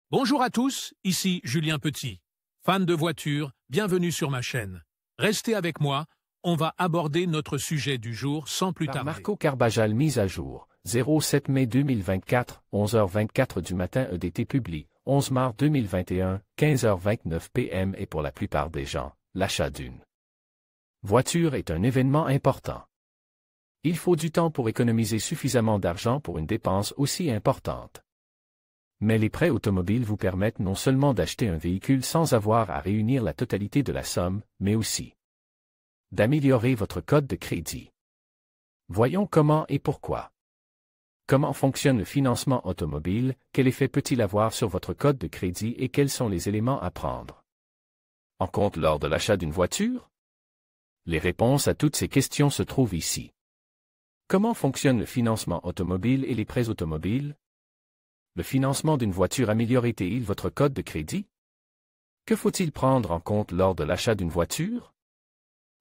Bonjour à tous, ici Julien Petit. Fan de voitures, bienvenue sur ma chaîne. Restez avec moi, on va aborder notre sujet du jour sans plus tarder. Marco Carbajal mise à jour, 07 mai 2024, 11h24 du matin EDT publie, 11 mars 2021, 15h29 PM et pour la plupart des gens, l'achat d'une voiture est un événement important. Il faut du temps pour économiser suffisamment d'argent pour une dépense aussi importante. Mais les prêts automobiles vous permettent non seulement d'acheter un véhicule sans avoir à réunir la totalité de la somme, mais aussi d'améliorer votre code de crédit. Voyons comment et pourquoi. Comment fonctionne le financement automobile, quel effet peut-il avoir sur votre code de crédit et quels sont les éléments à prendre en compte lors de l'achat d'une voiture? Les réponses à toutes ces questions se trouvent ici. Comment fonctionne le financement automobile et les prêts automobiles? Le financement d'une voiture améliore-t-il votre code de crédit? Que faut-il prendre en compte lors de l'achat d'une voiture?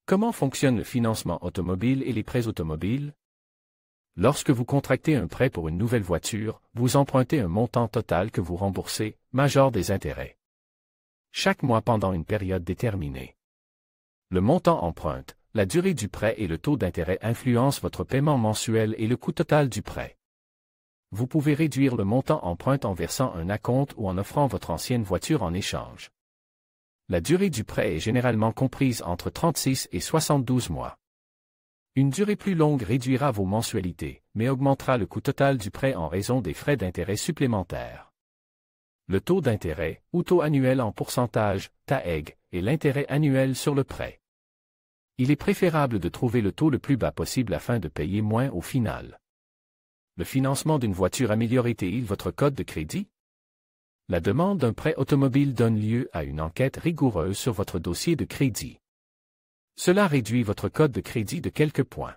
Comment fonctionne le financement automobile et les prêts automobiles? Lorsque vous contractez un prêt pour une nouvelle voiture, vous empruntez un montant total que vous remboursez, majore des intérêts. Chaque mois pendant une période déterminée. Le montant empreinte, la durée du prêt et le taux d'intérêt influencent votre paiement mensuel et le coût total du prêt. Vous pouvez réduire le montant empreinte en versant un acompte ou en offrant votre ancienne voiture en échange. La durée du prêt est généralement comprise entre 36 et 72 mois. Une durée plus longue réduira vos mensualités, mais augmentera le coût total du prêt en raison des frais d'intérêt supplémentaires. Le taux d'intérêt, ou taux annuel en pourcentage, TAEG, est l'intérêt annuel sur le prêt. Il est préférable de trouver le taux le plus bas possible afin de payer moins au final. Le financement d'une voiture améliore-t-il votre code de crédit? La demande d'un prêt automobile donne lieu à une enquête rigoureuse sur votre dossier de crédit. Cela réduit votre code de crédit de quelques points.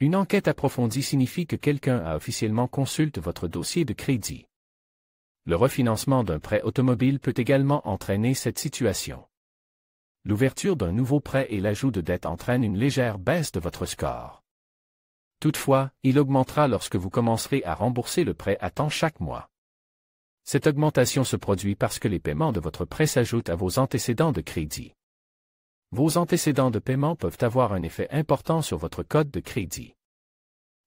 Une enquête approfondie signifie que quelqu'un a officiellement consulté votre dossier de crédit. Le refinancement d'un prêt automobile peut également entraîner cette situation. L'ouverture d'un nouveau prêt et l'ajout de dettes entraînent une légère baisse de votre score. Toutefois, il augmentera lorsque vous commencerez à rembourser le prêt à temps chaque mois. Cette augmentation se produit parce que les paiements de votre prêt s'ajoutent à vos antécédents de crédit. Vos antécédents de paiement peuvent avoir un effet important sur votre code de crédit.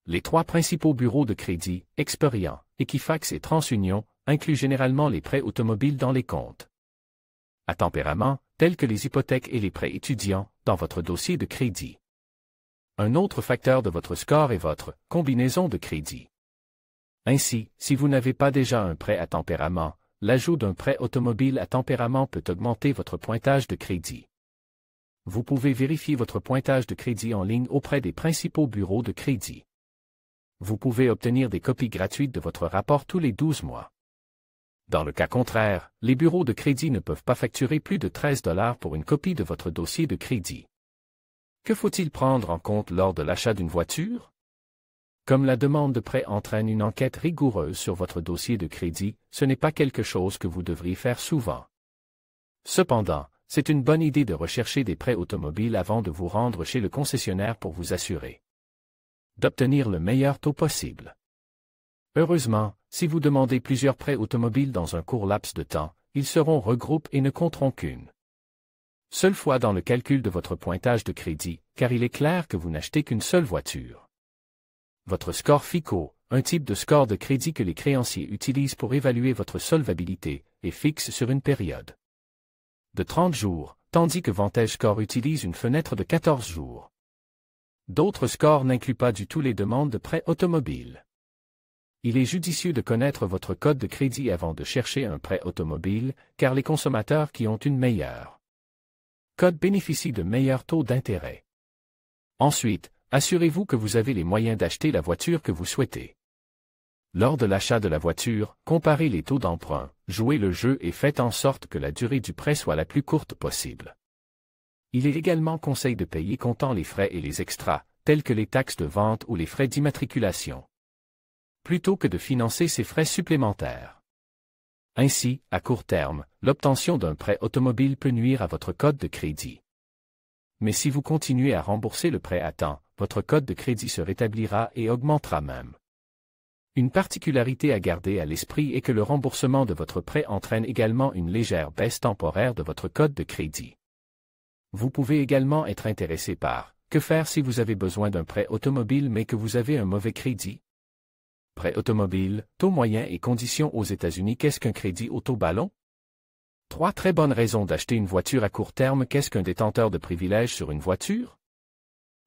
Les trois principaux bureaux de crédit, Experian, Equifax et TransUnion, incluent généralement les prêts automobiles dans les comptes à tempérament, tels que les hypothèques et les prêts étudiants, dans votre dossier de crédit. Un autre facteur de votre score est votre combinaison de crédit. Ainsi, si vous n'avez pas déjà un prêt à tempérament, l'ajout d'un prêt automobile à tempérament peut augmenter votre pointage de crédit. Vous pouvez vérifier votre pointage de crédit en ligne auprès des principaux bureaux de crédit. Vous pouvez obtenir des copies gratuites de votre rapport tous les 12 mois. Dans le cas contraire, les bureaux de crédit ne peuvent pas facturer plus de 13 $ pour une copie de votre dossier de crédit. Que faut-il prendre en compte lors de l'achat d'une voiture? Comme la demande de prêt entraîne une enquête rigoureuse sur votre dossier de crédit, ce n'est pas quelque chose que vous devriez faire souvent. Cependant, c'est une bonne idée de rechercher des prêts automobiles avant de vous rendre chez le concessionnaire pour vous assurer d'obtenir le meilleur taux possible. Heureusement, si vous demandez plusieurs prêts automobiles dans un court laps de temps, ils seront regroupés et ne compteront qu'une seule fois dans le calcul de votre pointage de crédit, car il est clair que vous n'achetez qu'une seule voiture. Votre score FICO, un type de score de crédit que les créanciers utilisent pour évaluer votre solvabilité, est fixe sur une période de 30 jours, tandis que Vantage Score utilise une fenêtre de 14 jours. D'autres scores n'incluent pas du tout les demandes de prêts automobiles. Il est judicieux de connaître votre code de crédit avant de chercher un prêt automobile, car les consommateurs qui ont une meilleure code bénéficient de meilleurs taux d'intérêt. Ensuite, assurez-vous que vous avez les moyens d'acheter la voiture que vous souhaitez. Lors de l'achat de la voiture, comparez les taux d'emprunt, jouez le jeu et faites en sorte que la durée du prêt soit la plus courte possible. Il est également conseillé de payer comptant les frais et les extras, tels que les taxes de vente ou les frais d'immatriculation, plutôt que de financer ces frais supplémentaires. Ainsi, à court terme, l'obtention d'un prêt automobile peut nuire à votre code de crédit. Mais si vous continuez à rembourser le prêt à temps, votre code de crédit se rétablira et augmentera même. Une particularité à garder à l'esprit est que le remboursement de votre prêt entraîne également une légère baisse temporaire de votre code de crédit. Vous pouvez également être intéressé par « Que faire si vous avez besoin d'un prêt automobile mais que vous avez un mauvais crédit ?» Prêt automobile, taux moyen et conditions aux États-Unis. Qu'est-ce qu'un crédit auto-ballon? 3 très bonnes raisons d'acheter une voiture à court terme. Qu'est-ce qu'un détenteur de privilèges sur une voiture?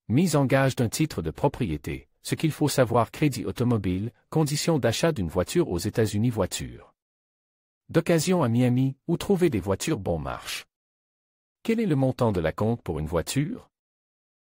Mise en gage d'un titre de propriété. Ce qu'il faut savoir. Crédit automobile, conditions d'achat d'une voiture aux États-Unis. Voiture d'occasion à Miami, où trouver des voitures bon marché. Quel est le montant de la compte pour une voiture?